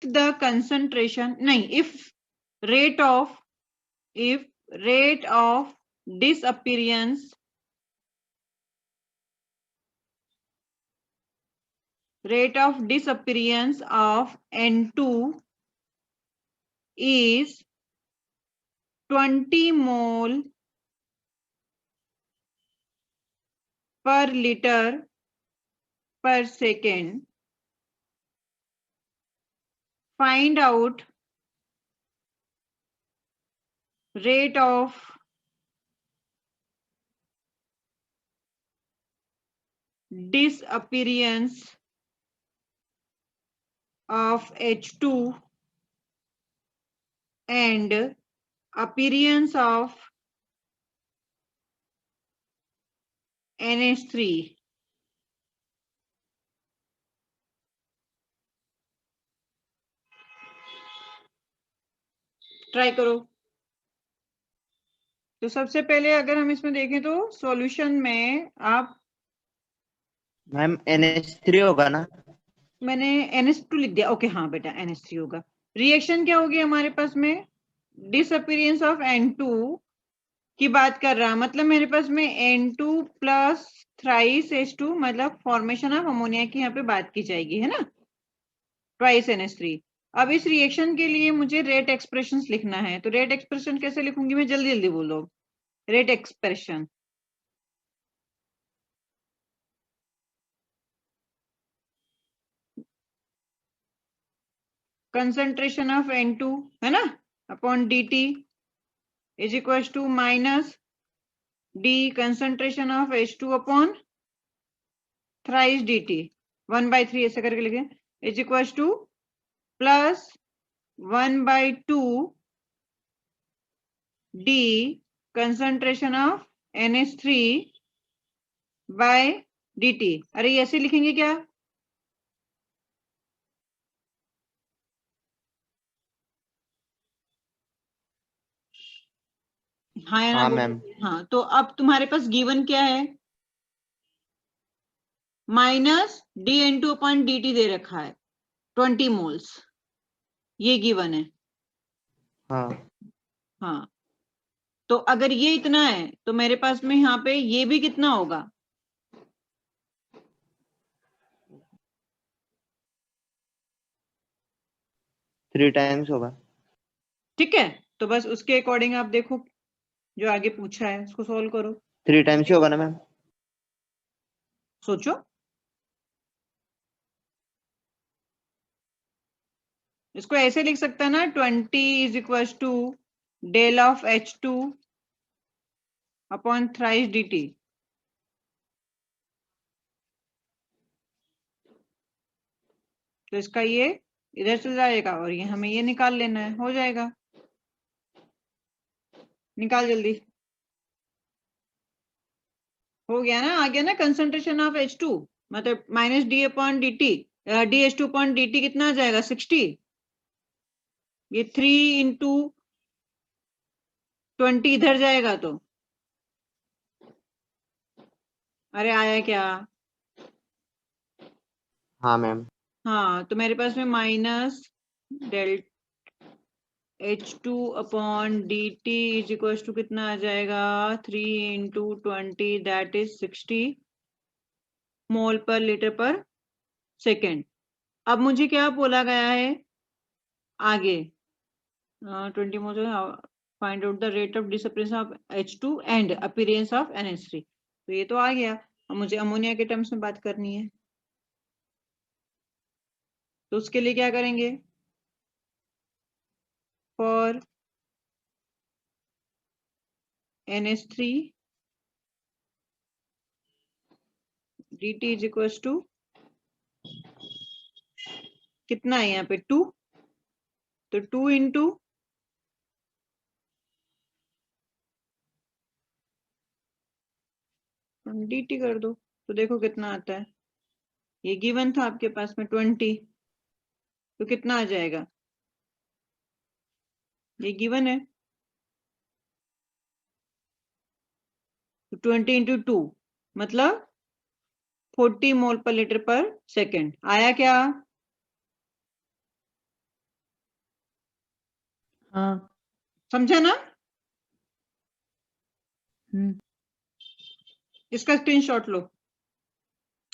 the concentration, नहीं, if rate of disappearance of N2 is 20 mole per liter per second, find out rate of disappearance of H2 and appearance of NH3. Try करो। तो सबसे पहले अगर हम इसमें देखें तो सॉल्यूशन में आप, मैम NH3 होगा ना? मैंने NH2 लिख दिया। ओके हाँ बेटा NH3 होगा। रिएक्शन क्या होगी हमारे पास में? डिसअपीयरेंस ऑफ N2 की बात कर रहा, मतलब मेरे पास में N2 प्लस थ्राइस H2, मतलब फॉर्मेशन ऑफ अमोनिया की यहाँ पे बात की जाएगी, है ना, ट्वाइस NH3। अब इस रिएक्शन के लिए मुझे रेट एक्सप्रेशंस लिखना है, तो रेट एक्सप्रेशन कैसे लिखूंगी मैं? जल्दी जल्दी बोलो। Rate expression, concentration of N2 है ना upon dt is equal to minus d concentration of H2 upon thrice dt 1/3 ऐसे करके लिखे, is equal to plus 1/2 d concentration of NH3 by dt। अरे ऐसे लिखेंगे क्या? हाँ या ना हाँ बोलो। मैम। हाँ, तो अब तुम्हारे पास गिवन क्या है? माइनस dN2 अपॉन dt दे रखा है 20 मोल्स, ये गिवन है। हाँ हाँ, तो अगर ये इतना है तो मेरे पास में यहाँ पे ये भी कितना होगा? 3 टाइम्स होगा। ठीक है, तो बस उसके अकॉर्डिंग आप देखो, जो आगे पूछा है उसको सोल्व करो। 3 टाइम्स ही होगा ना मैम? सोचो, इसको ऐसे लिख सकता है ना, 20 is equal to del of H2 upon thrice dt। तो इसका ये इधर चल जाएगा और ये हमें ये निकाल लेना है, हो जाएगा। निकाल जल्दी। हो गया ना, आ गया ना कंसंट्रेशन ऑफ H2, मतलब minus d upon dt, dH2 upon dt कितना आ जाएगा? 60। ये 3 इंटू 20 इधर जाएगा तो, अरे आया क्या? हाँ मैम। हाँ, तो मेरे पास में minus del H2 upon dt is equal to कितना आ जाएगा? 3 इंटू 20 दैट इज 60 मोल पर लीटर पर सेकेंड। अब मुझे क्या बोला गया है आगे? 20 mole, find out the rate of disappearance of H2 and appearance of NH3। तो ये तो आ गया, अब मुझे अमोनिया के टर्म्स में बात करनी है, तो उसके लिए क्या करेंगे? For NH3 dt is equal to कितना है यहाँ पे? 2, तो 2 इंटू dt कर दो, तो देखो कितना आता है। ये गिवन था आपके पास में 20, तो कितना आ जाएगा? ये गिवन है, तो 20 इंटू 2 मतलब 40 मोल पर लीटर पर सेकेंड। आया क्या? हाँ, समझा ना? इसका स्क्रीनशॉट लो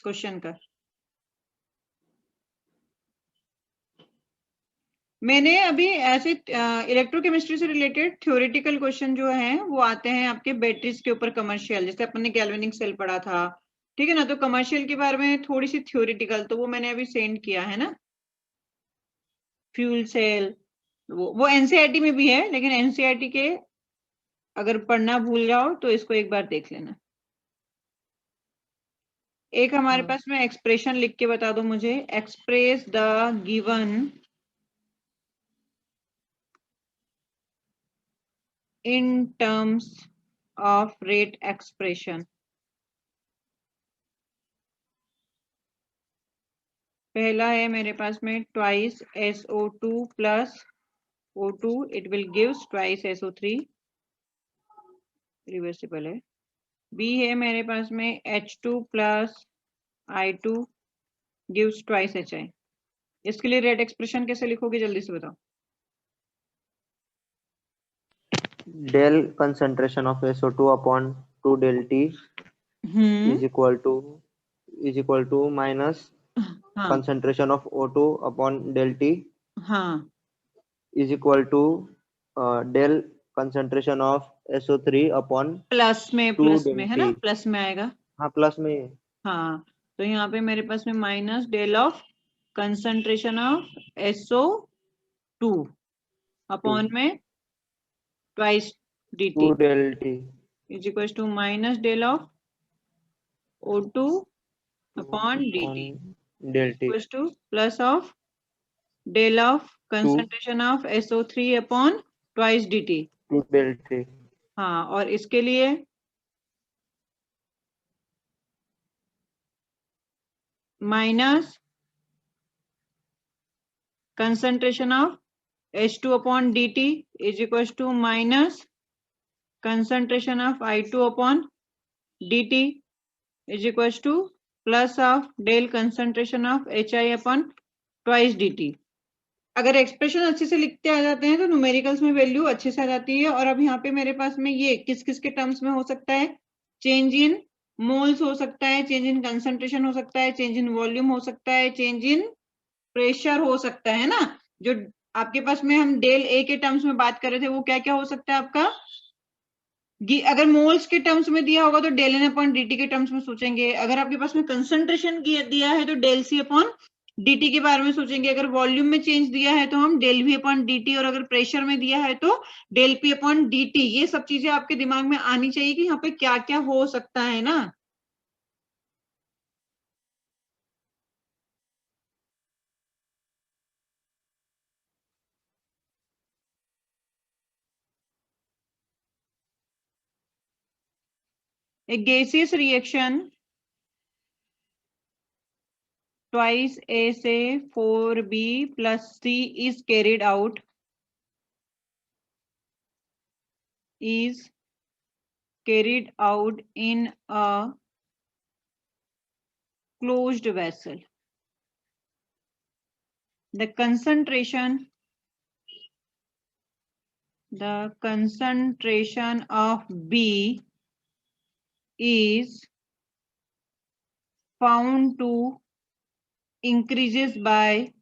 क्वेश्चन का। मैंने अभी ऐसे इलेक्ट्रोकेमिस्ट्री से रिलेटेड थ्योरेटिकल क्वेश्चन जो हैं वो आते हैं आपके बैटरीज के ऊपर कमर्शियल, जैसे अपन ने गैल्वेनिक सेल पढ़ा था, ठीक है ना? तो कमर्शियल के बारे में थोड़ी सी थ्योरेटिकल, तो वो मैंने अभी सेंड किया है ना। फ्यूल सेल वो एनसीईआरटी में भी है, लेकिन एनसीईआरटी के अगर पढ़ना भूल जाओ तो इसको एक बार देख लेना। एक हमारे पास में एक्सप्रेशन लिख के बता दो मुझे, express the given in terms of rate expression। पहला है मेरे पास में twice SO2 plus O2, it will gives twice SO3, reversible है। B है मेरे पास में H2 plus I2 gives twice HI। इसके लिए रेट एक्सप्रेशन कैसे लिखोगे जल्दी से बताओ। del concentration of SO2 upon 2 del T is equal to minus हाँ concentration of O2 upon del T हाँ is equal to del concentration of SO3 upon plus में 2 है del ना, T। प्लस में आएगा। हाँ प्लस में। हाँ, तो यहाँ पे मेरे पास में minus del of concentration of SO2 upon में twice dt 2 del T is equal to minus del of O2 upon dt on del T equal to plus of del of 2 concentration of SO3 upon twice dt। 2 del T हाँ, और इसके लिए माइनस concentration of H2 upon dt is equals to minus concentration of I2 upon dt is equals to plus of del concentration of HI upon twice dt। अगर expression अच्छे से लिखते आ जाते हैं तो न्यूमेरिकल्स में वैल्यू अच्छे से आ जाती है। और अब यहाँ पे मेरे पास में ये किस किस के टर्म्स में हो सकता है, चेंज इन मोल्स हो सकता है, चेंज इन कंसंट्रेशन हो सकता है, चेंज इन वॉल्यूम हो सकता है, चेंज इन प्रेशर हो सकता है ना। जो आपके पास में हम डेल ए के टर्म्स में बात कर रहे थे वो क्या क्या हो सकता है आपका, अगर मोल्स के टर्म्स में दिया होगा तो डेल एन अपॉन dt के टर्म्स में सोचेंगे। अगर आपके पास में कंसंट्रेशन दिया है तो डेल सी अपॉन dt के बारे में सोचेंगे। अगर वॉल्यूम में चेंज दिया है तो हम डेल वी अपॉन dt, और अगर प्रेशर में दिया है तो डेल पी अपॉन dt। ये सब चीजें आपके दिमाग में आनी चाहिए कि यहाँ पे क्या क्या हो सकता है ना। A gaseous reaction twice A say 4B plus C is carried out in a closed vessel. The concentration of B is found to increases by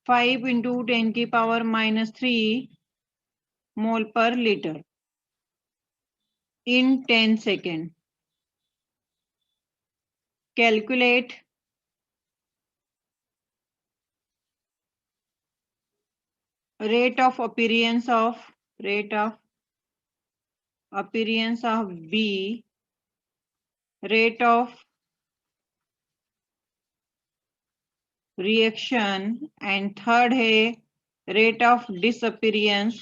5 into 10 की power minus 3 mole per liter in 10 seconds. Calculate rate of appearance of B, rate of reaction, and third है rate of disappearance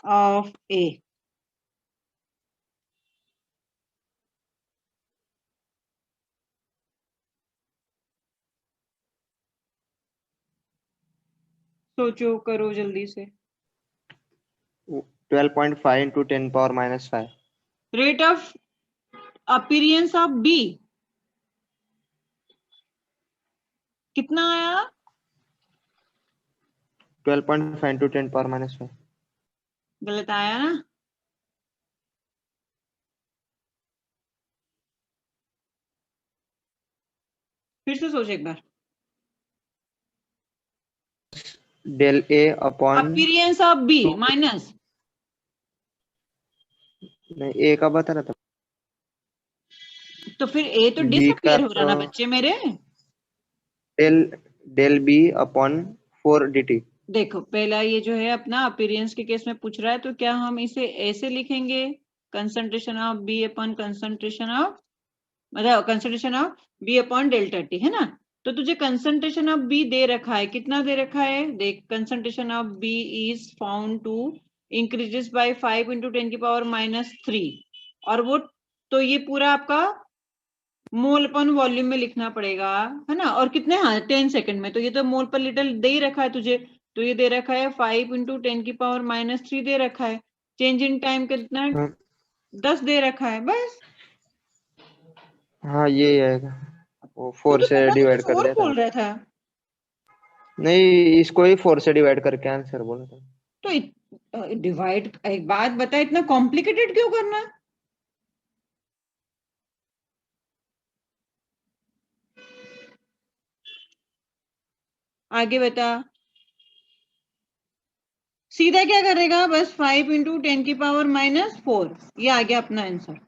of A। सोचो करो जल्दी से। 12.5 into 10 power minus 5 rate of appearance of B, कितना आया? 12.5 into 10 power minus 5. गलत आया ना? फिर से सोच एक बार। Del A upon appearance of B minus, नहीं, A का बता रहा था। तो फिर ए तो B का डिसअपियर हो रहा तो ना बच्चे मेरे। del B upon 4 dt. देखो पहला ये जो है अपना अपीरियंस के केस में पूछ रहा है, तो क्या हम इसे ऐसे लिखेंगे, concentration of B upon concentration of, मतलब concentration of B upon delta T, है ना। तो तुझे कंसंट्रेशन ऑफ बी दे रखा है, कितना दे रखा है देख, concentration of B is found to increases by 5 into 10 की पावर -3, और वो तो ये पूरा आपका मोल अपन वॉल्यूम में लिखना पड़ेगा, है ना। और कितने, हाँ 10 सेकंड में, तो ये तो मोल पर लीटर दे ही रखा है तुझे, तो ये दे रखा है 5 into 10 की पावर -3 दे रखा है। चेंज इन टाइम कितना, हाँ, 10 दे रखा है बस। हाँ ये आएगा, वो तो 4 तू से पहला तो डिवाइड कुछ कर और दिया था। बोल रहा था। नहीं, इसको ही 4 से डिवाइड करके आंसर बोला था। तो डिवाइड, एक बात बता, इतना कॉम्प्लिकेटेड क्यों करना। आगे बता, सीधा क्या करेगा, बस 5 into 10 की पावर -4, ये आ गया अपना आंसर।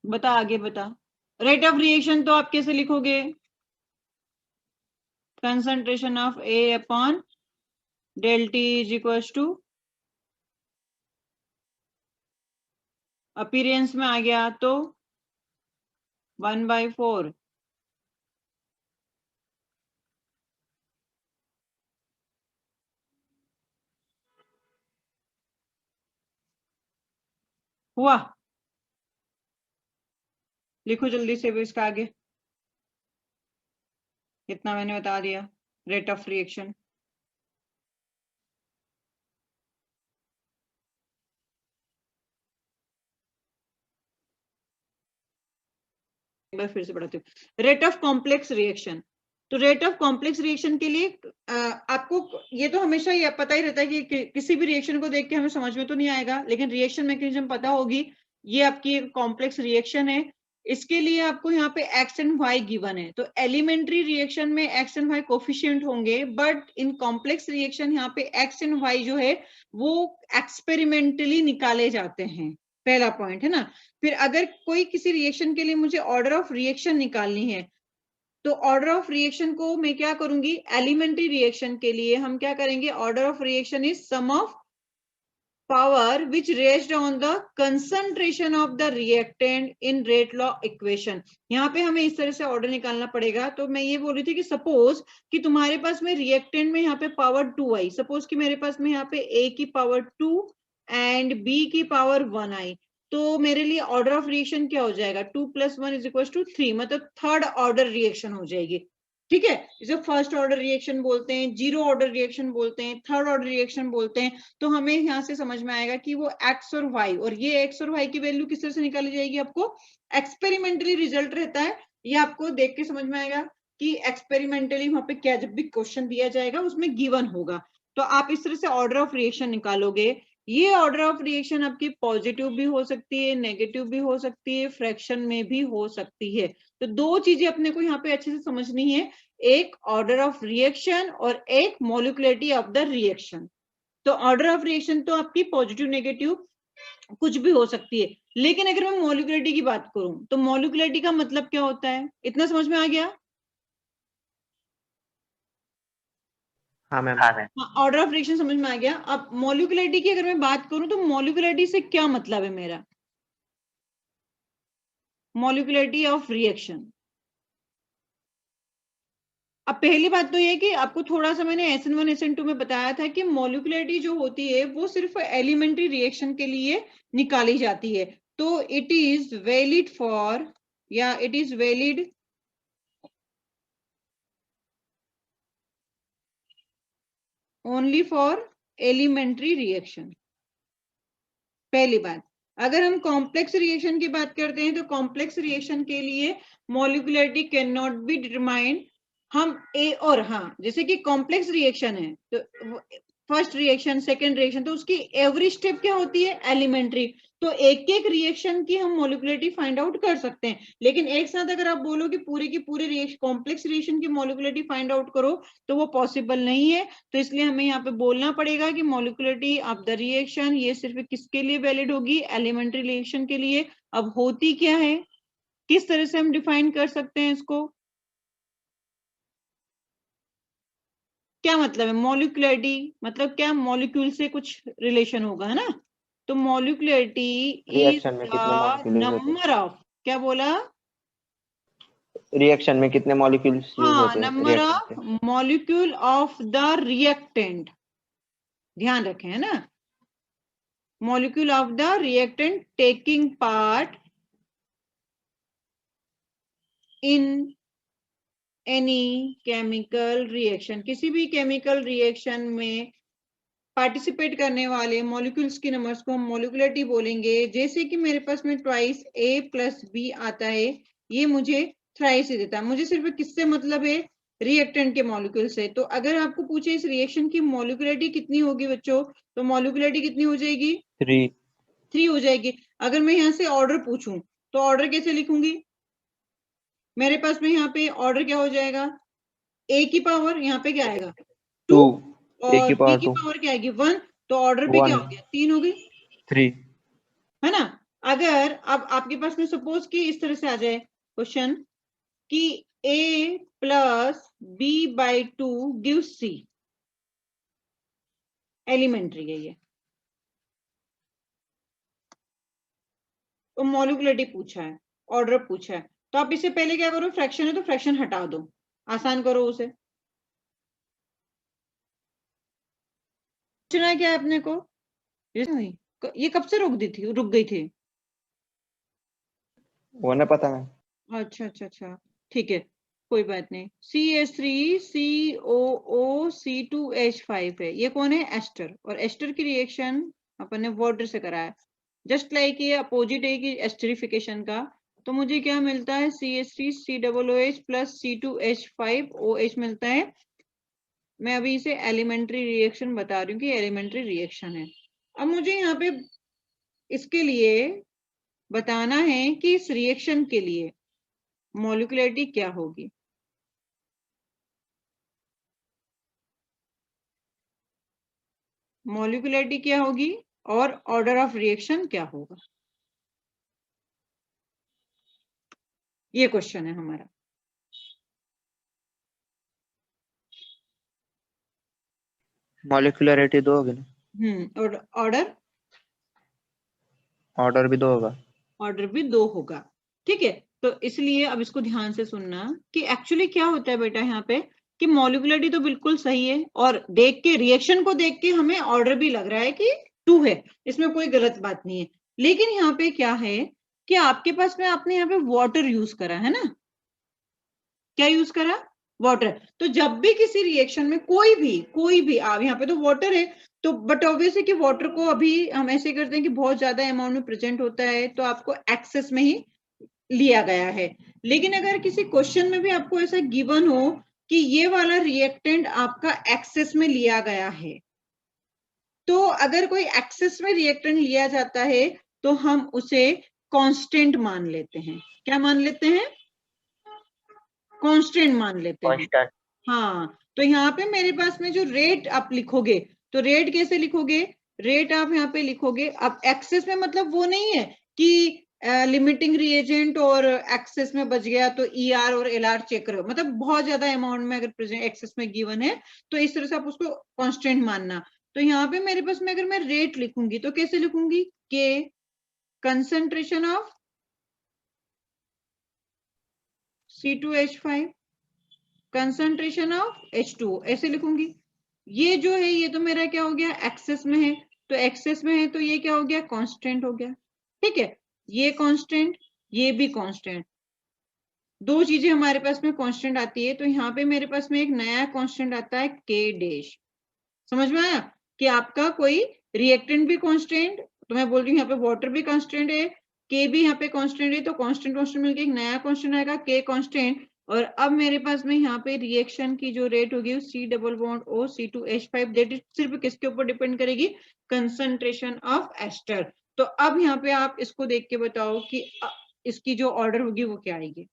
बता आगे बता। रेट ऑफ रिएक्शन तो आप कैसे लिखोगे, concentration of A upon del T is equal to, appearance में आ गया तो 1/4, हुआ। लिखो जल्दी से भी इसका आगे, इतना मैंने बता दिया, रेट ऑफ रिएक्शन। एक बार फिर से पढ़ाती हूँ, रेट ऑफ कॉम्प्लेक्स रिएक्शन। तो रेट ऑफ कॉम्प्लेक्स रिएक्शन के लिए आपको ये तो हमेशा ये पता ही रहता है कि किसी भी रिएक्शन को देख के हमें समझ में तो नहीं आएगा, लेकिन रिएक्शन मैकेनिज्म पता होगी। ये आपकी एक कॉम्प्लेक्स रिएक्शन है, इसके लिए आपको यहाँ पे एक्स एंड वाई गिवन है। तो एलिमेंट्री रिएक्शन में एक्स एंड वाई कोफिशिएंट होंगे, बट इन कॉम्प्लेक्स रिएक्शन यहाँ पे एक्स एंड वाई जो है वो एक्सपेरिमेंटली निकाले जाते हैं, पहला पॉइंट है ना। फिर अगर कोई किसी रिएक्शन के लिए मुझे ऑर्डर ऑफ रिएक्शन निकालनी है, तो ऑर्डर ऑफ रिएक्शन को मैं क्या करूंगी, एलिमेंट्री रिएक्शन के लिए हम क्या करेंगे, order of reaction is sum of power which raised on the concentration of the reactant in rate law equation. यहाँ पे हमें इस तरह से ऑर्डर निकालना पड़ेगा। तो मैं ये बोल रही थी कि सपोज कि तुम्हारे पास में रिएक्टेंट में यहाँ पे पावर 2 आई, सपोज कि मेरे पास में यहाँ पे ए की पावर 2 एंड बी की पावर 1 आई, तो मेरे लिए ऑर्डर ऑफ रिएक्शन क्या हो जाएगा, 2 + 1 = 3, मतलब थर्ड ऑर्डर रिएक्शन हो जाएगी। ठीक है, इसे फर्स्ट ऑर्डर रिएक्शन बोलते हैं, जीरो ऑर्डर रिएक्शन बोलते हैं, थर्ड ऑर्डर रिएक्शन बोलते हैं। तो हमें यहाँ से समझ में आएगा कि वो एक्स और वाई, और ये एक्स और वाई की वैल्यू किस तरह से निकाली जाएगी, आपको एक्सपेरिमेंटली रिजल्ट रहता है, ये आपको देख के समझ में आएगा कि एक्सपेरिमेंटली वहां पे क्या, जब भी क्वेश्चन दिया जाएगा उसमें गिवन होगा, तो आप इस तरह से ऑर्डर ऑफ रिएक्शन निकालोगे। ये ऑर्डर ऑफ रिएक्शन आपकी पॉजिटिव भी हो सकती है, नेगेटिव भी हो सकती है, फ्रैक्शन में भी हो सकती है। तो दो चीजें अपने को यहाँ पे अच्छे से समझनी है, एक ऑर्डर ऑफ रिएक्शन और एक मॉलिक्युलरिटी ऑफ द रिएक्शन। तो ऑर्डर ऑफ रिएक्शन तो आपकी पॉजिटिव नेगेटिव कुछ भी हो सकती है, लेकिन अगर मैं मॉलिक्युलरिटी की बात करूं तो मॉलिक्युलरिटी का मतलब क्या होता है, इतना समझ में आ गया। हाँ मैम। ऑर्डर ऑफ रिएक्शन समझ में आ गया। अब मॉलिक्युलरिटी की अगर मैं बात करूं तो मॉलिक्युलरिटी से क्या मतलब है मेरा, मॉलिक्युलरिटी ऑफ रिएक्शन। अब पहली बात तो ये कि आपको थोड़ा सा मैंने SN1 SN2 में बताया था कि मॉलिक्युलरिटी जो होती है वो सिर्फ एलिमेंट्री रिएक्शन के लिए निकाली जाती है। तो इट इज वैलिड फॉर, या it is valid only for elementary reaction. पहली बात, अगर हम कॉम्प्लेक्स रिएक्शन की बात करते हैं तो कॉम्प्लेक्स रिएक्शन के लिए मॉलिक्युलरिटी कैन नॉट बी डिटरमाइंड। हम ए और हाँ, जैसे कि कॉम्प्लेक्स रिएक्शन है तो फर्स्ट रिएक्शन, सेकंड रिएक्शन, तो उसकी एवरी स्टेप क्या होती है? एलिमेंट्री। तो एक एक रिएक्शन की हम मॉलिक्युलरिटी फाइंड आउट कर सकते हैं, लेकिन एक साथ अगर आप बोलो कि पूरे की पूरे रिएक्शन, कॉम्प्लेक्स रिएक्शन की मॉलिक्युलरिटी फाइंड आउट करो, तो वो पॉसिबल नहीं है। तो इसलिए हमें यहाँ पे बोलना पड़ेगा कि मॉलिक्युलरिटी ऑफ द रिएक्शन ये सिर्फ किसके लिए वैलिड होगी? एलिमेंट्री रिएक्शन के लिए। अब होती क्या है, किस तरह से हम डिफाइन कर सकते हैं इसको? क्या मतलब है मॉलिक्युलरिटी? मतलब क्या मॉलिक्यूल से कुछ रिलेशन होगा, है ना? तो मॉलिक्युलरिटी इज रिएक्शन में कितने द मॉलिक्यूल्स होते नंबर ऑफ, क्या बोला? हैं? रिएक्शन में कितने मॉलिक्यूल्स यूज हाँ, होते हैं नंबर रिएक्शन ऑफ के? मॉलिक्यूल ऑफ द रिएक्टेंट, ध्यान रखें, है ना? Molecule of the reactant taking part in any chemical reaction, किसी भी केमिकल रिएक्शन में पार्टिसिपेट करने वाले मॉलिक्यूल्स की नंबर्स को हम मॉलिक्युलरिटी बोलेंगे। जैसे कि मेरे पास में ट्वाइस ए प्लस बी आता है, ये मुझे थ्राइस ही देता है। मुझे सिर्फ किससे मतलब है? रिएक्टेंट के मॉलिक्यूल से। तो अगर आपको पूछे इस रिएक्शन की मॉलिक्युलरिटी कितनी होगी बच्चों, तो मॉलिक्युलरिटी कितनी हो जाएगी? 3। 3 हो जाएगी। अगर मैं यहाँ से ऑर्डर पूछूं तो ऑर्डर कैसे लिखूंगी? मेरे पास में यहाँ पे ऑर्डर क्या हो जाएगा? ए की पावर यहाँ पे क्या आएगा? 2, 2 ए और की बी पावर की 2 पावर क्या आएगी? 1। तो ऑर्डर पे क्या 1 हो गया? 3 हो गई, 3। है ना? अगर अब आपके पास में सपोज कि इस तरह से आ जाए क्वेश्चन कि a plus B by 2 give C, elementary है ये, तो मॉलिक्युलरिटी पूछा है, ऑर्डर पूछा है, तो आप इससे पहले क्या करो? फ्रैक्शन है तो फ्रैक्शन हटा दो, आसान करो उसे। पूछना है क्या है अपने को? ये कब से रुक गई थी? वो ना पता है। अच्छा अच्छा अच्छा, ठीक है, कोई बात नहीं। CH3COO C2H5 है, ये कौन है? एस्टर। और एस्टर की रिएक्शन अपन ने वाटर से कराया, जस्ट लाइक ये अपोजिट है कि एस्टरिफिकेशन का। तो मुझे क्या मिलता है? CH3COOH प्लस C2H5OH मिलता है। मैं अभी इसे एलिमेंट्री रिएक्शन बता रही हूँ कि एलिमेंट्री रिएक्शन है। अब मुझे यहाँ पे इसके लिए बताना है कि इस रिएक्शन के लिए मॉलिक्युलरिटी क्या होगी। मॉलिक्युलरिटी क्या होगी और ऑर्डर ऑफ रिएक्शन क्या होगा, ये क्वेश्चन है हमारा। मॉलिक्युलरिटी 2 होगी ना? और ऑर्डर? ऑर्डर भी 2 होगा। ऑर्डर भी 2 होगा, ठीक है। तो इसलिए अब इसको ध्यान से सुनना कि एक्चुअली क्या होता है बेटा यहाँ पे, कि मॉलिक्युलरिटी तो बिल्कुल सही है, और देख के रिएक्शन को देख के हमें ऑर्डर भी लग रहा है कि 2 है, इसमें कोई गलत बात नहीं है। लेकिन यहाँ पे क्या है कि आपके पास में आपने यहाँ पे वाटर यूज करा है ना, क्या यूज करा? वाटर। तो जब भी किसी रिएक्शन में कोई भी आप यहाँ पे तो वाटर है, तो बट ऑब्वियस है कि वाटर को अभी हम ऐसे करते हैं कि बहुत ज्यादा अमाउंट में प्रेजेंट होता है तो आपको एक्सेस में ही लिया गया है। लेकिन अगर किसी क्वेश्चन में भी आपको ऐसा गिवन हो कि ये वाला रिएक्टेंट आपका एक्सेस में लिया गया है, तो अगर कोई एक्सेस में रिएक्टेंट लिया जाता है तो हम उसे कांस्टेंट मान लेते हैं। क्या मान लेते हैं? कांस्टेंट मान लेते हैं। कांस्टेंट। हाँ, तो यहाँ पे मेरे पास में जो रेट आप लिखोगे, तो रेट कैसे लिखोगे? रेट आप यहाँ पे लिखोगे, अब एक्सेस में मतलब वो नहीं है कि लिमिटिंग रिएजेंट और एक्सेस में बच गया तो ER और LR चेक करो, मतलब बहुत ज्यादा अमाउंट में अगर प्रेजेंट एक्सेस में गिवन है तो इस तरह से आप उसको कांस्टेंट मानना। तो यहाँ पे मेरे पास में अगर मैं रेट लिखूंगी तो कैसे लिखूंगी? के concentration of C2H5 concentration of H2O, ऐसे लिखूंगी। ये जो है ये तो मेरा क्या हो गया? एक्सेस में है, तो एक्सेस में है तो ये क्या हो गया? कांस्टेंट हो गया, ठीक है। ये कांस्टेंट, ये भी कांस्टेंट, दो चीजें हमारे पास में कांस्टेंट आती है। तो यहाँ पे मेरे पास में एक नया कांस्टेंट आता है K डैश। समझ में आया कि आपका कोई रिएक्टेंट भी कांस्टेंट, तो मैं बोल रही हूँ यहाँ पे वाटर भी कांस्टेंट है, के भी यहाँ पे कांस्टेंट है, तो कांस्टेंट कांस्टेंट मिलके एक नया कांस्टेंट आएगा के कांस्टेंट। और अब मेरे पास में यहाँ पे रिएक्शन की जो रेट होगी C double bond O C2H5 that is सिर्फ किसके ऊपर डिपेंड करेगी, कंसंट्रेशन ऑफ एस्टर। तो अब यहाँ पे आप इसको देख के बताओ कि इसकी जो ऑर्डर होगी वो क्या आएगी,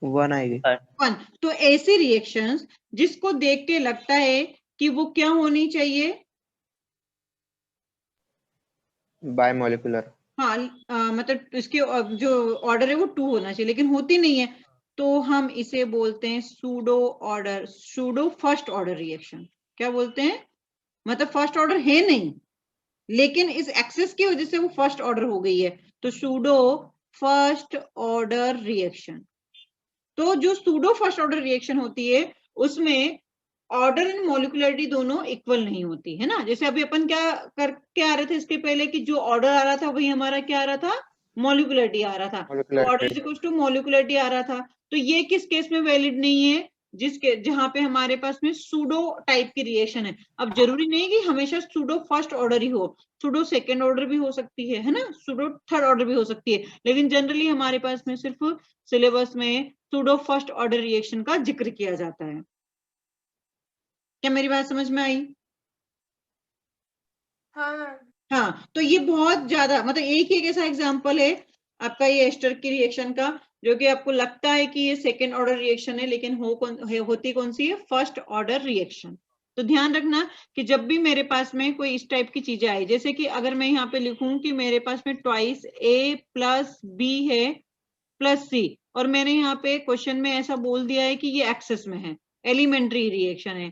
1 आएगी। 1। तो ऐसी रिएक्शंस जिसको देख के लगता है कि वो क्या होनी चाहिए, बायमोलिकुलर। हाँ मतलब इसके जो ऑर्डर है वो 2 होना चाहिए, लेकिन होती नहीं है, तो हम इसे बोलते हैं pseudo order, pseudo first order reaction. क्या बोलते हैं, मतलब फर्स्ट ऑर्डर है नहीं, लेकिन इस एक्सेस की वजह से वो फर्स्ट ऑर्डर हो गई है, तो सूडो फर्स्ट ऑर्डर रिएक्शन। तो जो सूडो फर्स्ट ऑर्डर रिएक्शन होती है उसमें ऑर्डर एंड मॉलिक्युलरिटी दोनों इक्वल नहीं होती है ना। जैसे अभी अपन क्या करके आ रहे थे इसके पहले कि जो ऑर्डर आ रहा था वही हमारा क्या आ रहा था, मॉलिक्युलरिटी आ रहा था, तो ऑर्डर इज इक्वल टू मॉलिक्युलरिटी आ रहा था। तो ये किस केस में वैलिड नहीं है, जिसके जहां पे हमारे पास में सूडो टाइप की रिएक्शन है। अब जरूरी नहीं कि हमेशा सूडो फर्स्ट ऑर्डर ही हो, सूडो सेकेंड ऑर्डर भी हो सकती है ना, सूडो थर्ड ऑर्डर भी हो सकती है, लेकिन जनरली हमारे पास में सिर्फ सिलेबस में सूडो फर्स्ट ऑर्डर रिएक्शन का जिक्र किया जाता है। क्या मेरी बात समझ में आई? हाँ, तो ये बहुत ज्यादा मतलब एक ही एक ऐसा एग्जांपल है आपका ये एस्टर की रिएक्शन का, जो कि आपको लगता है कि ये सेकेंड ऑर्डर रिएक्शन है, लेकिन होती कौन सी है, फर्स्ट ऑर्डर रिएक्शन। तो ध्यान रखना कि जब भी मेरे पास में कोई इस टाइप की चीजें आई, जैसे कि अगर मैं यहाँ पे लिखूं कि मेरे पास में ट्वाइस A प्लस B है प्लस C, और मैंने यहाँ पे क्वेश्चन में ऐसा बोल दिया है कि ये एक्सेस में है, एलिमेंट्री रिएक्शन है,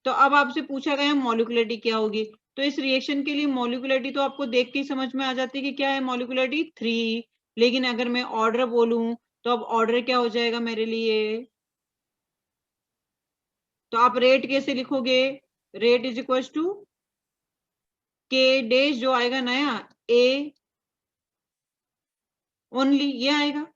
तो अब आपसे पूछा गया मॉलिक्युलरिटी क्या होगी। तो इस रिएक्शन के लिए मॉलिक्युलरिटी तो आपको देख के ही समझ में आ जाती है कि क्या है मॉलिक्युलरिटी 3, लेकिन अगर मैं ऑर्डर बोलूं तो अब ऑर्डर क्या हो जाएगा मेरे लिए, तो आप रेट कैसे लिखोगे, रेट इज इक्वल टू के डेज जो आएगा नया A ओनली, ये आएगा,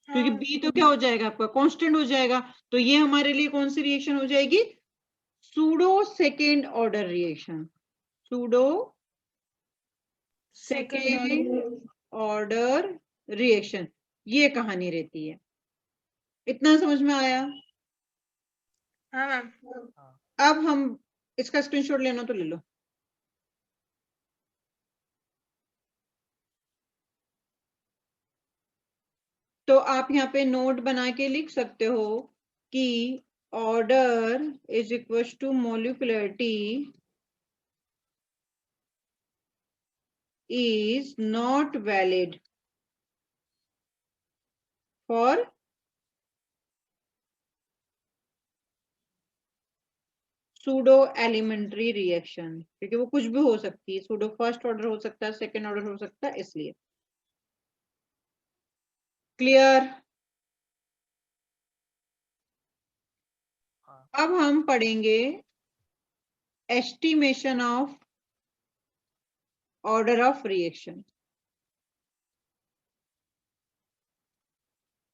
क्योंकि B तो क्या हो जाएगा आपका कांस्टेंट हो जाएगा। तो ये हमारे लिए कौन सी रिएक्शन हो जाएगी, pseudo second order reaction, pseudo second order reaction, ये कहानी रहती है। इतना समझ में आया? हाँ मैम। अब हम इसका स्क्रीनशॉट लेना तो ले लो। तो आप यहाँ पे नोट बना के लिख सकते हो कि order is equal to molecularity is not valid for pseudo elementary reaction, क्योंकि वो कुछ भी हो सकती है, सूडो फर्स्ट ऑर्डर हो सकता है, सेकेंड ऑर्डर हो सकता है, इसलिए। क्लियर? अब हम पढ़ेंगे estimation of order of reaction,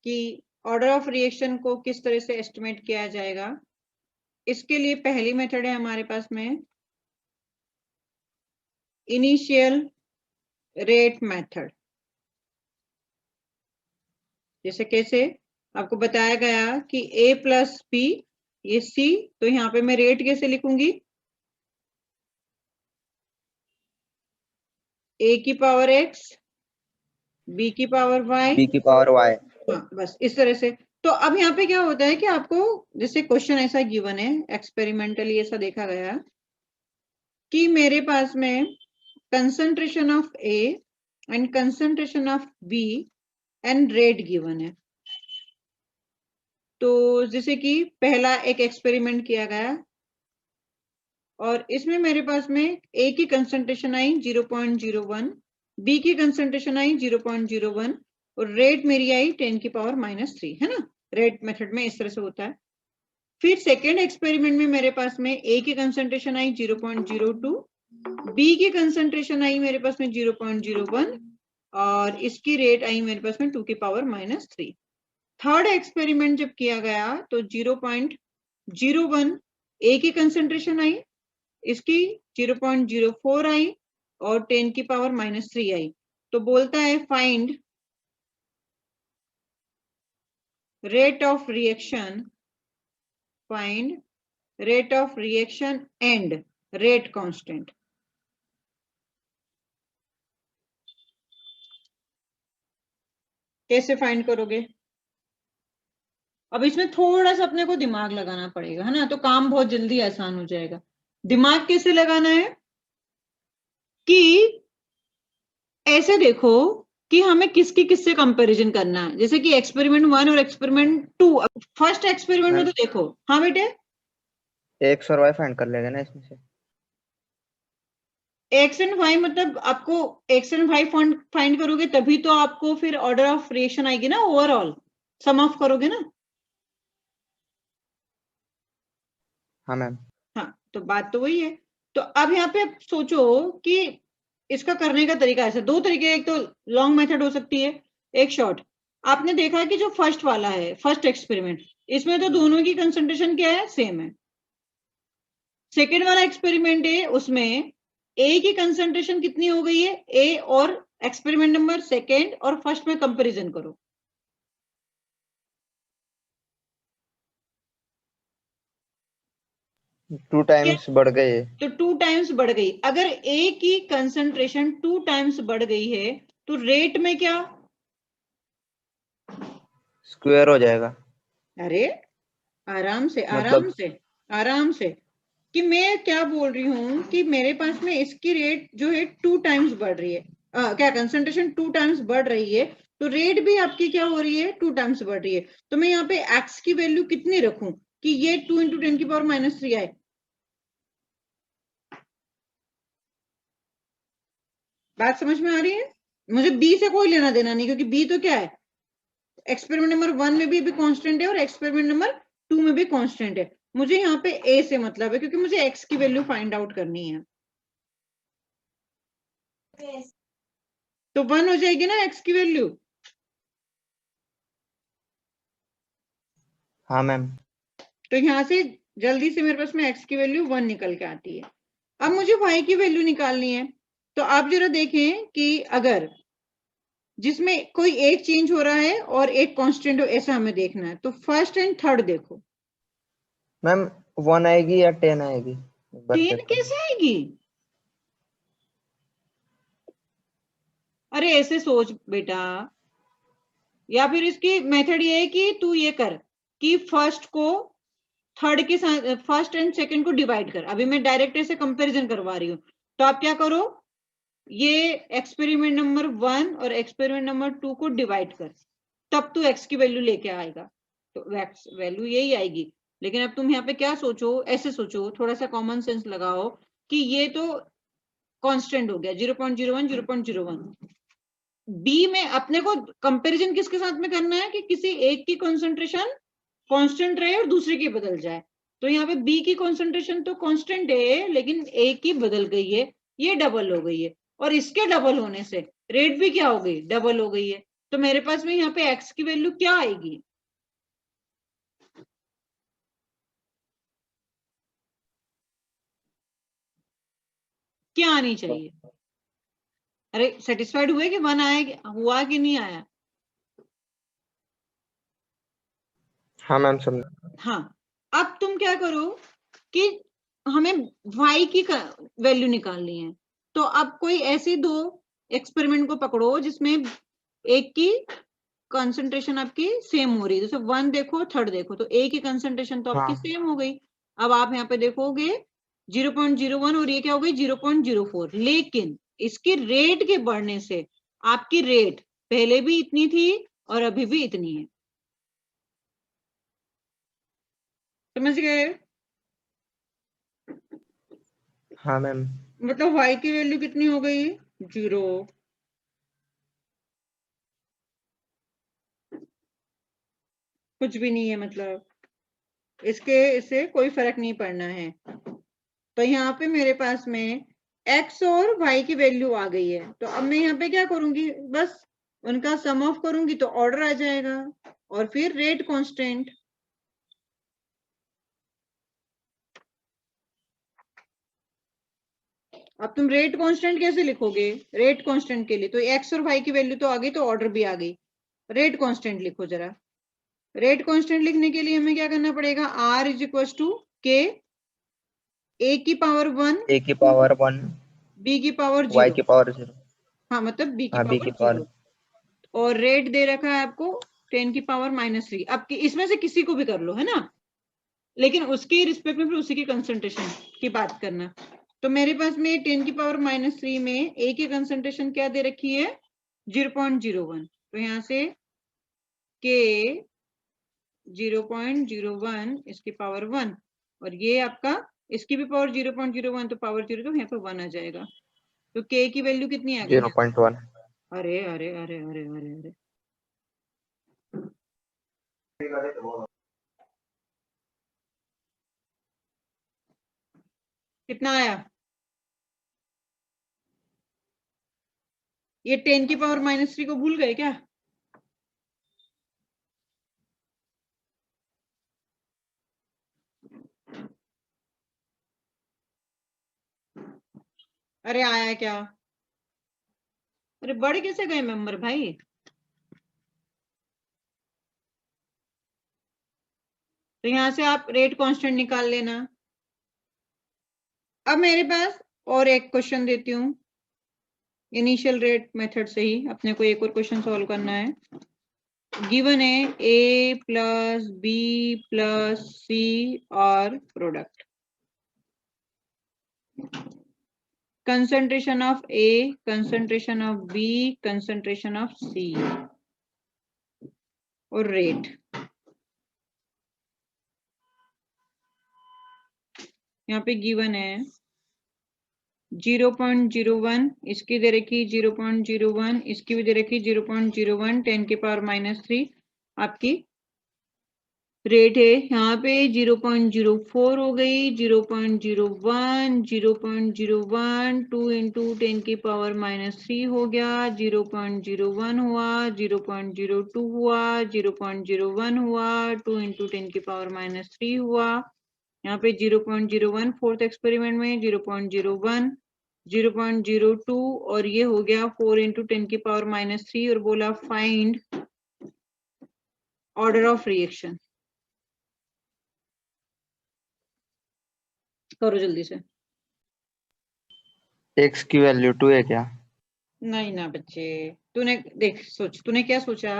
कि ऑर्डर ऑफ रिएक्शन को किस तरह से एस्टिमेट किया जाएगा। इसके लिए पहली मेथड है हमारे पास में इनिशियल रेट मेथड। जैसे कैसे आपको बताया गया कि A प्लस B ये C, तो यहाँ पे मैं रेट कैसे लिखूंगी, A की पावर X B की पावर Y, B की पावर Y। हाँ बस इस तरह से। तो अब यहाँ पे क्या होता है कि आपको जैसे क्वेश्चन ऐसा गिवन है, एक्सपेरिमेंटली ऐसा देखा गया कि मेरे पास में concentration of A and concentration of B and rate given है। तो जैसे कि पहला एक एक्सपेरिमेंट किया गया और इसमें मेरे पास में A की कंसंट्रेशन आई 0.01, B की कंसंट्रेशन आई 0.01 और रेट मेरी आई 10 की पावर -3, है ना। रेट मेथड में इस तरह से होता है। फिर सेकेंड एक्सपेरिमेंट में मेरे पास में A की कंसंट्रेशन आई 0.02, B की कंसंट्रेशन आई मेरे पास में 0.01 और इसकी रेट आई मेरे पास में 2 की पावर -3। थर्ड एक्सपेरिमेंट जब किया गया तो 0.01 A की कंसंट्रेशन आई इसकी 0.04 आई और 10 की पावर -3 आई। तो बोलता है find rate of reaction, find rate of reaction and rate constant। कैसे फाइंड करोगे? अब इसमें थोड़ा सा अपने को दिमाग लगाना पड़ेगा, है ना, तो काम बहुत जल्दी आसान हो जाएगा। दिमाग कैसे लगाना है कि ऐसे देखो कि हमें किसकी किससे कंपैरिजन करना है। जैसे कि एक्सपेरिमेंट 1 और एक्सपेरिमेंट 2, फर्स्ट एक्सपेरिमेंट में तो देखो, हाँ बेटे, एक्स और वाई फाइंड कर लेंगे ना इसमें से। एक्स एंड वाई मतलब आपको एक्स एंड वाई फाइंड करोगे तभी तो आपको फिर ऑर्डर ऑफ रिएक्शन आएगी ना, ओवरऑल सम ऑफ करोगे ना। हाँ मैम। हाँ, तो बात तो वही है। तो अब यहाँ पे सोचो कि इसका करने का तरीका ऐसा, दो तरीके, एक तो लॉन्ग मेथड हो सकती है, एक शॉर्ट। आपने देखा कि जो फर्स्ट वाला है, फर्स्ट एक्सपेरिमेंट, इसमें तो दोनों की कंसंट्रेशन क्या है, सेम है। सेकेंड वाला एक्सपेरिमेंट है, उसमें ए की कंसंट्रेशन कितनी हो गई है, ए और एक्सपेरिमेंट नंबर सेकेंड और फर्स्ट में कंपैरिजन करो। टू टाइम्स बढ़ गए। तो 2 टाइम्स बढ़ गई। अगर ए की कंसंट्रेशन 2 टाइम्स बढ़ गई है तो रेट में क्या, स्क्वायर हो जाएगा। अरे आराम से आराम मतलब से आराम से, कि मैं क्या बोल रही हूँ कि मेरे पास में इसकी रेट जो है 2 टाइम्स बढ़ रही है, क्या कंसंट्रेशन 2 टाइम्स बढ़ रही है, तो रेट भी आपकी क्या हो रही है, 2 टाइम्स बढ़ रही है। तो मैं यहाँ पे एक्स की वैल्यू कितनी रखूं कि ये 2 × 10 की पावर -3 आए। बात समझ में आ रही है? मुझे बी से कोई लेना देना नहीं, क्योंकि बी तो क्या है, एक्सपेरिमेंट नंबर 1 में भी कांस्टेंट है और एक्सपेरिमेंट नंबर 2 में भी कांस्टेंट है। मुझे यहाँ पे ए से मतलब है, क्योंकि मुझे एक्स की वैल्यू फाइंड आउट करनी है। तो 1 हो जाएगी ना एक्स की वैल्यू। हाँ मैम। तो यहाँ से जल्दी से मेरे पास में एक्स की वैल्यू 1 निकल के आती है। अब मुझे वाई की वैल्यू निकालनी है। तो आप जरा देखें कि अगर जिसमें कोई एक चेंज हो रहा है और एक कांस्टेंट हो, ऐसा हमें देखना है। तो फर्स्ट एंड थर्ड देखो, मैम 1 आएगी या 10 आएगी, एक बार 10 चेक कर। कैसे आएगी? अरे ऐसे सोच बेटा, या फिर इसकी मेथड ये है कि तू ये कर कि फर्स्ट को थर्ड के साथ, फर्स्ट एंड सेकंड को डिवाइड कर। अभी मैं डायरेक्ट ऐसे कंपैरिजन करवा रही हूँ। तो आप क्या करो, ये एक्सपेरिमेंट नंबर 1 और एक्सपेरिमेंट नंबर 2 को डिवाइड कर, तब तू एक्स की वैल्यू लेके आएगा। तो एक्स वैल्यू यही आएगी। लेकिन अब तुम यहाँ पे क्या सोचो, ऐसे सोचो, थोड़ा सा कॉमन सेंस लगाओ कि ये तो कांस्टेंट हो गया 0.01 0.01। बी में अपने को कंपैरिजन किसके साथ में करना है कि किसी एक की कंसंट्रेशन कांस्टेंट रहे और दूसरे की बदल जाए। तो यहाँ पे बी की कंसंट्रेशन तो कांस्टेंट है, लेकिन ए की बदल गई है, ये डबल हो गई है, और इसके डबल होने से रेट भी क्या हो गई, डबल हो गई है। तो मेरे पास में यहाँ पे एक्स की वैल्यू क्या आएगी, क्या आनी चाहिए? अरे सेटिस्फाइड हुए कि 1 आया, हुआ कि नहीं आया? हाँ मैम समझ। हाँ, अब तुम क्या करो कि हमें y की वैल्यू निकालनी है। तो अब कोई ऐसे दो एक्सपेरिमेंट को पकड़ो जिसमें एक की कंसंट्रेशन आपकी सेम हो रही है। जैसे 1 देखो, थर्ड देखो, तो ए की कंसंट्रेशन तो आपकी हाँ सेम हो गई। अब आप यहाँ पे देखोगे 0.01 और ये क्या हो गई 0.04, लेकिन इसकी रेट के बढ़ने से आपकी रेट पहले भी इतनी थी और अभी भी इतनी है। समझ गए? हाँ मैम। मतलब y की वैल्यू कितनी हो गई, 0। कुछ भी नहीं है, मतलब इससे कोई फर्क नहीं पड़ना है। तो यहाँ पे मेरे पास में x और y की वैल्यू आ गई है। तो अब मैं यहाँ पे क्या करूंगी, बस उनका सम ऑफ करूंगी तो ऑर्डर आ जाएगा, और फिर रेट कांस्टेंट। अब तुम रेट कांस्टेंट कैसे लिखोगे? रेट कांस्टेंट के लिए तो एक्स और वाई की वैल्यू तो आ गई, तो ऑर्डर भी आ गई। रेट कांस्टेंट लिखो जरा। रेट कांस्टेंट लिखने के लिए हमें क्या करना पड़ेगा? आर इज इक्वल टू के ए की पावर 1 ए की पावर 1 बी की पावर वाई 0। की पावर 0 हाँ मतलब बी की हाँ बी पावर की 0। पावर और रेट दे रखा है आपको 10 की पावर -3। अब इसमें से किसी को भी कर लो, है ना, लेकिन उसके रिस्पेक्ट में फिर उसी की कंसंट्रेशन की बात करना। तो मेरे पास में 10 की पावर -3 में ए की कंसंट्रेशन क्या दे रखी है? 0.01। तो यहाँ से के 0.01 इसकी पावर 1, और ये आपका इसकी भी पावर 0.01, तो पावर 0, तो यहाँ पे 1 आ जाएगा। तो के की वैल्यू कितनी आ गई? 0.1 अरे अरे अरे अरे अरे अरे, कितना आया? ये 10 की पावर -3 को भूल गए क्या? अरे आया क्या? अरे बढ़ कैसे गए मेंबर भाई? तो यहां से आप रेट कांस्टेंट निकाल लेना। अब मेरे पास और एक क्वेश्चन देती हूँ, इनिशियल रेट मेथड से ही अपने को एक और क्वेश्चन सॉल्व करना है। गिवन है ए प्लस बी प्लस सी और product. concentration of A, concentration of B, concentration of C और रेट। यहाँ पे गिवन है 0.01, इसकी दे रखी 0.01, इसकी भी दे रखी 0.01, 10 की पावर -3 आपकी रेट है। यहाँ पे 0.04 हो गई, 0.01, 0.01, 2 इंटू 10 की पावर -3 हो गया, 0.01 हुआ, 0.02 हुआ, 0.01 हुआ, 2 इंटू 10 की पावर -3 हुआ। यहाँ पे 0.01 फोर्थ एक्सपेरिमेंट में 0.01, 0.02, और ये हो गया 4 इंटू 10 की पावर -3, और बोला फाइंड ऑर्डर ऑफ रिएक्शन। करो जल्दी से। एक्स की वैल्यू 2 है क्या? नहीं ना बच्चे, तूने देख सोच, तूने क्या सोचा?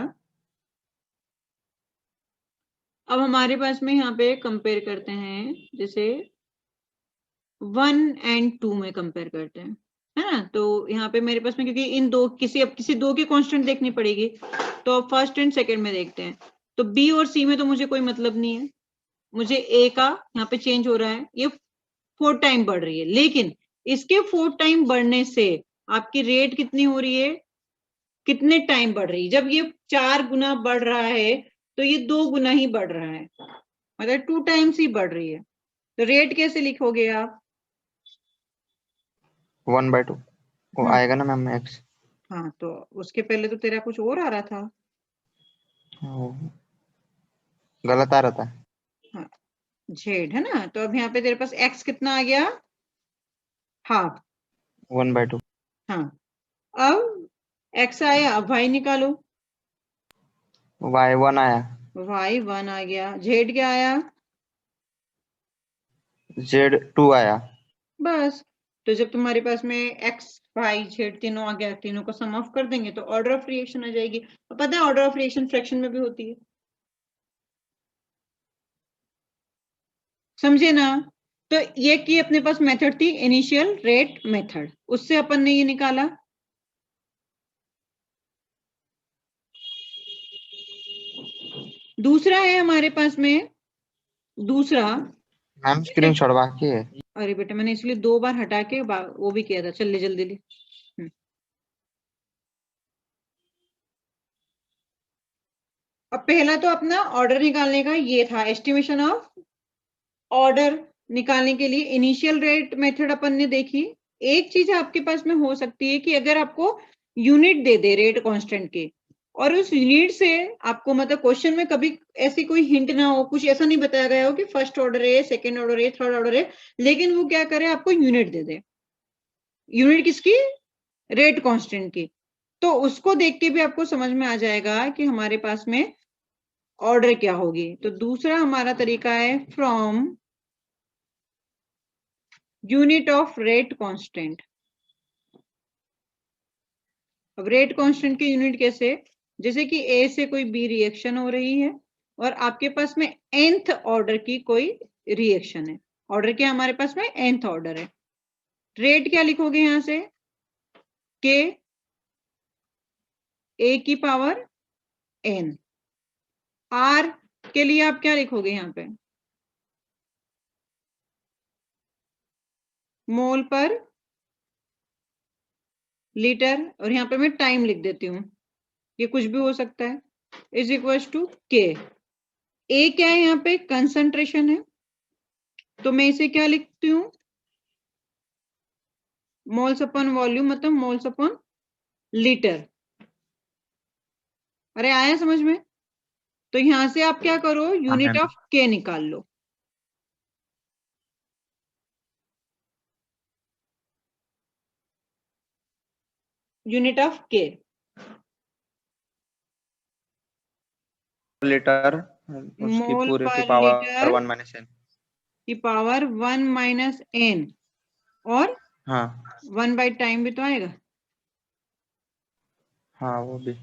अब हमारे पास में यहाँ पे कंपेयर करते हैं, जैसे 1 एंड 2 में कंपेयर करते हैं, है ना। तो यहाँ पे मेरे पास में, क्योंकि इन दो किसी दो की कांस्टेंट देखनी पड़ेगी, तो फर्स्ट एंड सेकंड में देखते हैं। तो बी और सी में तो मुझे कोई मतलब नहीं है, मुझे ए का यहाँ पे चेंज हो रहा है, ये 4 टाइम बढ़ रही है, लेकिन इसके 4 टाइम बढ़ने से आपकी रेट कितनी हो रही है, कितने टाइम बढ़ रही है? जब ये 4 गुना बढ़ रहा है तो ये 2 गुना ही बढ़ रहा है, मतलब 2 टाइम्स ही बढ़ रही है। तो रेट कैसे लिखोगे आप? 1/2 वो आएगा ना मैम एक्स। हाँ, तो उसके पहले तो तेरा कुछ और आ रहा था। गलत आ रहा था। हाँ, जेड है ना। तो अब यहाँ पे तेरे पास एक्स कितना आ गया? हाफ। 1/2 हाँ, अब एक्स आया, अब वाई निकालो। वाई 1 आया, वाई 1 आ गया, जेड क्या आया? जेड 2 आया। बस। तो जब तुम्हारे पास में एक्स वाई जेड तीनों आ गया, तीनों को सम ऑफ कर देंगे तो ऑर्डर ऑफ रिएक्शन आ जाएगी। तो पता है ऑर्डर ऑफ रिएक्शन फ्रैक्शन में भी होती है, समझे ना। तो ये की अपने पास मेथड थी इनिशियल रेट मेथड, उससे अपन ने ये निकाला। दूसरा है हमारे पास में, दूसरा, मैम स्क्रीन शॉट बाकी है। अरे बेटा मैंने इसलिए 2 बार हटा के वो भी किया था, चल ले जल्दी ले। अब पहला तो अपना ऑर्डर निकालने का ये था, एस्टिमेशन ऑफ ऑर्डर निकालने के लिए इनिशियल रेट मेथड अपन ने देखी। एक चीज आपके पास में हो सकती है कि अगर आपको यूनिट दे दे रेट कांस्टेंट के, और उस यूनिट से आपको मतलब क्वेश्चन में कभी ऐसी कोई हिंट ना हो, कुछ ऐसा नहीं बताया गया हो कि फर्स्ट ऑर्डर है, सेकंड ऑर्डर है, थर्ड ऑर्डर है, लेकिन वो क्या करे, आपको यूनिट दे दे। यूनिट किसकी, रेट कांस्टेंट की। तो उसको देख के भी आपको समझ में आ जाएगा कि हमारे पास में ऑर्डर क्या होगी। तो दूसरा हमारा तरीका है from unit of rate constant. अब रेट कांस्टेंट की यूनिट कैसे, जैसे कि ए से कोई बी रिएक्शन हो रही है और आपके पास में nth ऑर्डर की कोई रिएक्शन है। ऑर्डर क्या हमारे पास में nth ऑर्डर है। रेट क्या लिखोगे यहां से, के ए की पावर n। आर के लिए आप क्या लिखोगे यहाँ पे, मोल पर लीटर, और यहाँ पे मैं टाइम लिख देती हूँ, ये कुछ भी हो सकता है, इज इक्वल टू के। ए क्या है यहाँ पे, कंसंट्रेशन है, तो मैं इसे क्या लिखती हूँ, मोल्स अपॉन वॉल्यूम, मतलब मोल्स अपॉन लीटर। अरे आया समझ में। तो यहां से आप क्या करो, यूनिट ऑफ के निकाल लो। यूनिट ऑफ के लीटर, उसकी मोल पूरे की पर पावर लीटर 1 माइनस n। की पावर 1 माइनस n, और हाँ 1 बाई टाइम भी तो आएगा। हाँ वो भी।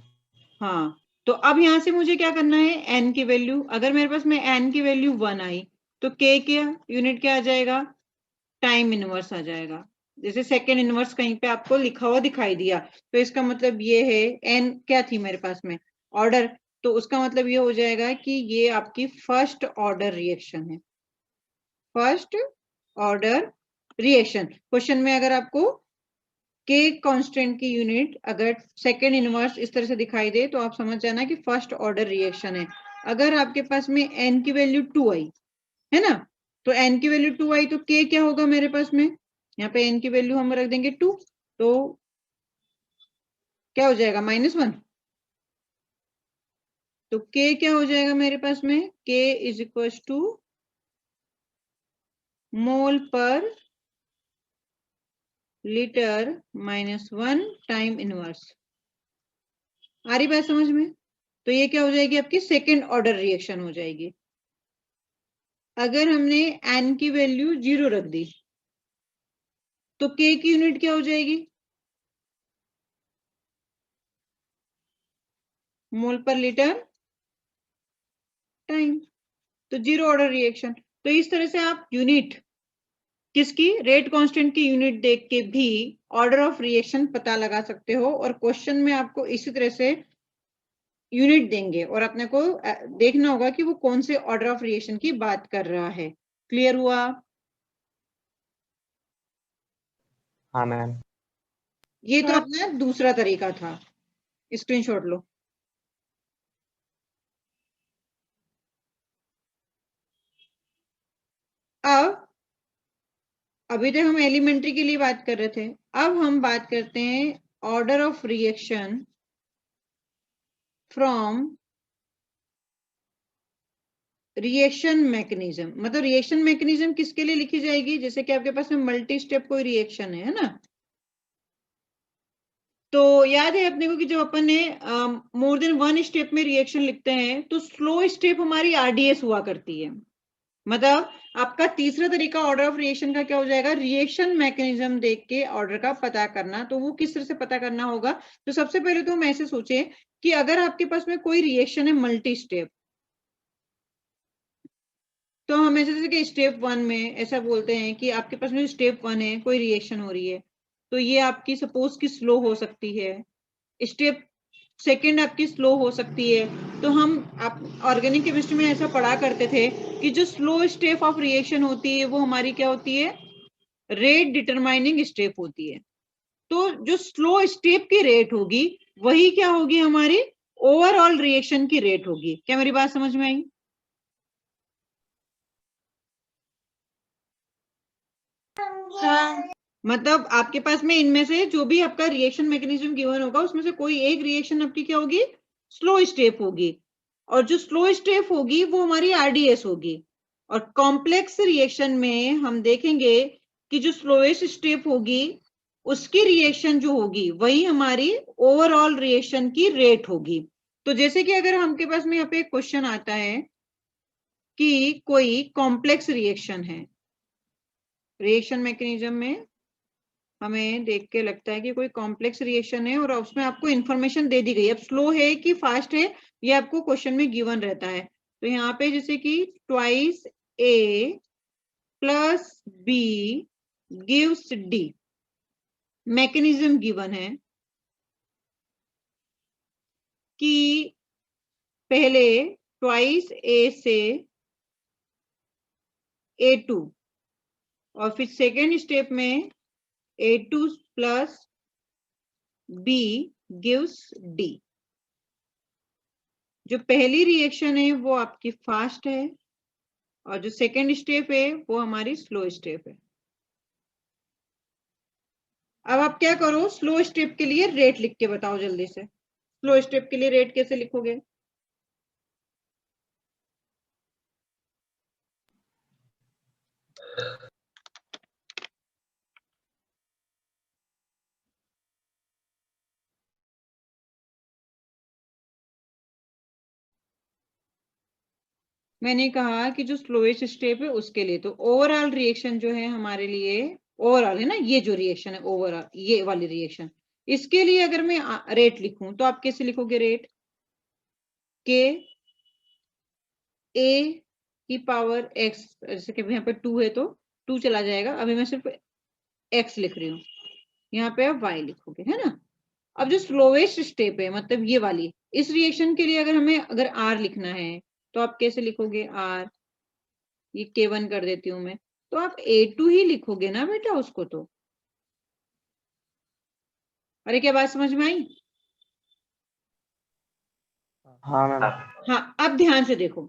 हाँ, तो अब यहां से मुझे क्या करना है, n की वैल्यू, अगर मेरे पास में n की वैल्यू 1 आई तो k क्या यूनिट क्या आ जाएगा, टाइम इनवर्स आ जाएगा। जैसे सेकेंड इनवर्स कहीं पे आपको लिखा हुआ दिखाई दिया, तो इसका मतलब ये है n क्या थी मेरे पास में, ऑर्डर, तो उसका मतलब ये हो जाएगा कि ये आपकी फर्स्ट ऑर्डर रिएक्शन है। फर्स्ट ऑर्डर रिएक्शन, क्वेश्चन में अगर आपको के कांस्टेंट की यूनिट अगर सेकेंड इनवर्स इस तरह से दिखाई दे तो आप समझ जाना कि फर्स्ट ऑर्डर रिएक्शन है। अगर आपके पास में n की वैल्यू 2 आई है ना, तो n की वैल्यू 2 आई तो k क्या होगा मेरे पास में, यहाँ पे n की वैल्यू हम रख देंगे 2, तो क्या हो जाएगा -1। तो k क्या हो जाएगा मेरे पास में, k इज इक्वल टू मोल पर लीटर -1 टाइम इनवर्स। आ रही बात समझ में। तो ये क्या हो जाएगी, आपकी सेकेंड ऑर्डर रिएक्शन हो जाएगी। अगर हमने n की वैल्यू 0 रख दी तो k की यूनिट क्या हो जाएगी, मोल पर लीटर टाइम, तो 0 ऑर्डर रिएक्शन। तो इस तरह से आप यूनिट किसकी, रेट कांस्टेंट की यूनिट देख के भी ऑर्डर ऑफ रिएक्शन पता लगा सकते हो, और क्वेश्चन में आपको इसी तरह से यूनिट देंगे और अपने को देखना होगा कि वो कौन से ऑर्डर ऑफ रिएक्शन की बात कर रहा है। क्लियर हुआ। हाँ मैम। ये तो अपना दूसरा तरीका था, स्क्रीनशॉट लो। अब अभी तक हम एलिमेंट्री के लिए बात कर रहे थे, अब हम बात करते हैं order of reaction from reaction mechanism. मतलब रिएक्शन मैकेनिज्म किसके लिए लिखी जाएगी, जैसे कि आपके पास में मल्टी स्टेप कोई रिएक्शन है ना, तो याद है अपने को कि जब अपन ने मोर देन वन स्टेप में रिएक्शन लिखते हैं तो स्लो स्टेप हमारी आरडीएस हुआ करती है। मतलब आपका तीसरा तरीका ऑर्डर ऑफ रिएक्शन का क्या हो जाएगा, रिएक्शन मैकेनिज्म देख के ऑर्डर का पता करना। तो वो किस तरह से पता करना होगा, तो सबसे पहले तो हम ऐसे सोचे कि अगर आपके पास में कोई रिएक्शन है मल्टी स्टेप, तो हम ऐसे जैसे कि स्टेप 1 में ऐसा बोलते हैं कि आपके पास में स्टेप 1 है, कोई रिएक्शन हो रही है, तो ये आपकी सपोज की स्लो हो सकती है, स्टेप सेकेंड आपकी स्लो हो सकती है। तो हम आप ऑर्गेनिक केमिस्ट्री में ऐसा पढ़ा करते थे कि जो स्लो स्टेप ऑफ रिएक्शन होती है वो हमारी क्या होती है, रेट डिटरमाइनिंग स्टेप होती है। तो जो स्लो स्टेप की रेट होगी वही क्या होगी, हमारी ओवरऑल रिएक्शन की रेट होगी। क्या मेरी बात समझ में आई। हाँ मतलब आपके पास में इनमें से जो भी आपका रिएक्शन मैकेनिज्म गिवन होगा उसमें से कोई एक रिएक्शन आपकी क्या होगी, स्लो स्टेप होगी, और जो स्लो स्टेप होगी वो हमारी आरडीएस होगी। और कॉम्प्लेक्स रिएक्शन में हम देखेंगे कि जो स्लोएस्ट स्टेप होगी उसकी रिएक्शन जो होगी वही हमारी ओवरऑल रिएक्शन की रेट होगी। तो जैसे कि अगर हमके पास में यहाँ पे एक क्वेश्चन आता है कि कोई कॉम्प्लेक्स रिएक्शन है, रिएक्शन मैकेनिज्म में हमें देख के लगता है कि कोई कॉम्प्लेक्स रिएक्शन है और उसमें आपको इंफॉर्मेशन दे दी गई है, अब स्लो है कि फास्ट है ये आपको क्वेश्चन में गिवन रहता है। तो यहाँ पे जैसे कि twice A plus B gives D, mechanism given है कि पहले ट्वाइस ए से A2 और फिर सेकेंड स्टेप में A2 plus B gives D। जो पहली रिएक्शन है वो आपकी फास्ट है और जो सेकेंड स्टेप है वो हमारी स्लो स्टेप है। अब आप क्या करो, स्लो स्टेप के लिए रेट लिख के बताओ जल्दी से। स्लो स्टेप के लिए रेट कैसे लिखोगे? मैंने कहा कि जो स्लोएस्ट स्टेप है उसके लिए, तो ओवरऑल रिएक्शन जो है हमारे लिए, ओवरऑल है ना, ये जो रिएक्शन है ओवरऑल ये वाली रिएक्शन, इसके लिए अगर मैं रेट लिखूं तो आप कैसे लिखोगे रेट? के ए की पावर एक्स, जैसे कि यहाँ पे 2 है तो 2 चला जाएगा, अभी मैं सिर्फ एक्स लिख रही हूँ, यहाँ पे आप वाई लिखोगे, है ना। अब जो स्लोवेस्ट स्टेप है मतलब ये वाली, इस रिएक्शन के लिए अगर हमें अगर आर लिखना है तो आप कैसे लिखोगे? आर, ये K1 कर देती हूँ मैं, तो आप A2 ही लिखोगे ना बेटा उसको तो। अरे क्या बात समझ में आई? हाँ मैम। हाँ, अब ध्यान से देखो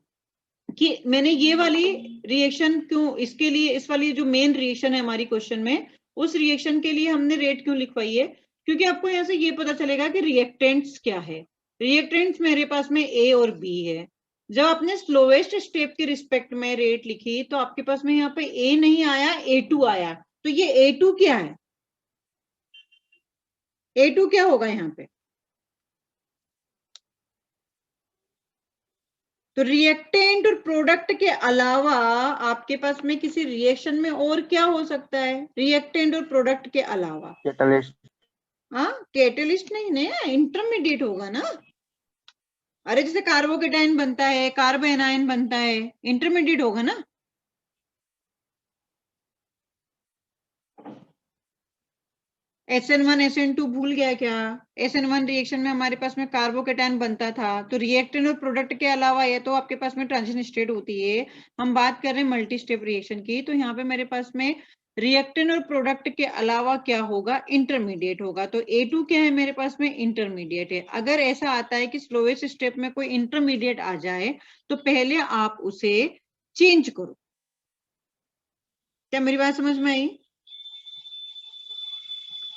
कि मैंने ये वाली रिएक्शन क्यों, इसके लिए इस वाली जो मेन रिएक्शन है हमारी क्वेश्चन में, उस रिएक्शन के लिए हमने रेट क्यों लिखवाई है? क्योंकि आपको यहाँ से ये पता चलेगा कि रिएक्टेंट्स क्या है। रिएक्टेंट्स मेरे पास में A और B है। जब आपने स्लोवेस्ट स्टेप के रिस्पेक्ट में रेट लिखी तो आपके पास में यहाँ पे A नहीं आया, A2 आया, तो ये A2 क्या है? A2 क्या होगा यहाँ पे? तो रिएक्टेंट और प्रोडक्ट के अलावा आपके पास में किसी रिएक्शन में और क्या हो सकता है? रिएक्टेंट और प्रोडक्ट के अलावा कैटलिस्ट। हाँ, कैटलिस्ट नहीं ना, इंटरमीडिएट होगा ना। अरे जैसे कार्बोकेटाइन बनता है, कार्बोएनायन बनता है, इंटरमीडिएट होगा ना। SN1 SN2 भूल गया क्या? SN1 रिएक्शन में हमारे पास में कार्बोकेटाइन बनता था, तो रिएक्टेंट और प्रोडक्ट के अलावा ये तो आपके पास में ट्रांजिशन स्टेट होती है। हम बात कर रहे हैं मल्टी स्टेप रिएक्शन की, तो यहाँ पे मेरे पास में रिएक्टेंट और प्रोडक्ट के अलावा क्या होगा? इंटरमीडिएट होगा। तो A2 क्या है मेरे पास में? इंटरमीडिएट है। अगर ऐसा आता है कि स्लोएस्ट स्टेप में कोई इंटरमीडिएट आ जाए तो पहले आप उसे चेंज करो। क्या मेरी बात समझ में आई?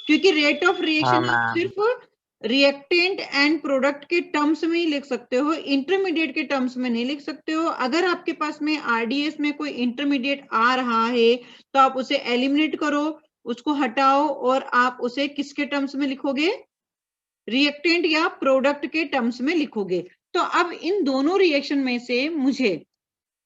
क्योंकि रेट ऑफ रिएक्शन हाँ आप मैम। सिर्फ रिएक्टेंट एंड प्रोडक्ट के टर्म्स में ही लिख सकते हो, इंटरमीडिएट के टर्म्स में नहीं लिख सकते हो। अगर आपके पास में आरडीएस में कोई इंटरमीडिएट आ रहा है तो आप उसे एलिमिनेट करो, उसको हटाओ और आप उसे किसके टर्म्स में लिखोगे? रिएक्टेंट या प्रोडक्ट के टर्म्स में लिखोगे। तो अब इन दोनों रिएक्शन में से मुझे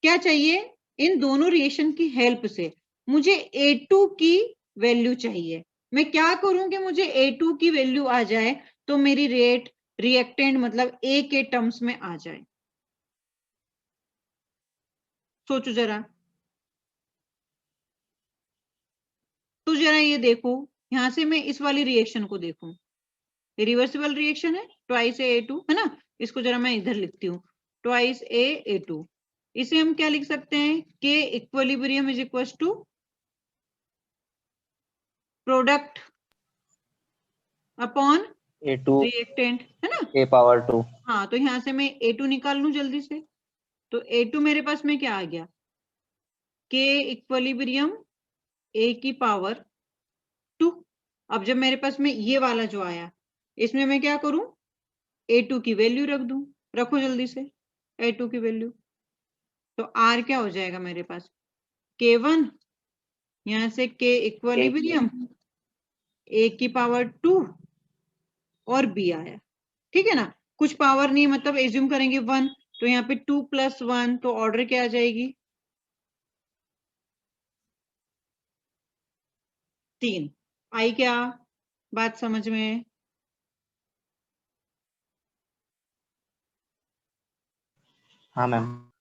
क्या चाहिए? इन दोनों रिएक्शन की हेल्प से मुझे A2 की वैल्यू चाहिए। मैं क्या करूं कि मुझे A2 की वैल्यू आ जाए तो मेरी रेट रिएक्टेंट मतलब A के टर्म्स में आ जाए। सोचो जरा, तो जरा ये देखो, यहां से मैं इस वाली रिएक्शन को देखूं, रिवर्सिबल रिएक्शन है, ट्वाइस A2 है ना। इसको जरा मैं इधर लिखती हूँ, ट्वाइस A2। इसे हम क्या लिख सकते हैं? K equilibrium is equal to product upon A2 reactant, है ना। A⁻²। हाँ, तो यहां से मैं A2 निकाल लूं जल्दी से, तो A2 मेरे पास में क्या आ गया? K इक्विलिब्रियम A की पावर 2। अब जब मेरे पास में ये वाला जो आया, इसमें मैं क्या करूं? A2 की वैल्यू रख दूं। रखो जल्दी से A2 की वैल्यू, तो R क्या हो जाएगा मेरे पास? K1, यहाँ से K इक्विलिब्रियम a की पावर 2 और b आया, ठीक है ना। कुछ पावर नहीं, मतलब एज्यूम करेंगे 1, तो यहाँ पे 2 + 1, तो ऑर्डर क्या आ जाएगी 3। आई क्या बात समझ में? हाँ मैम।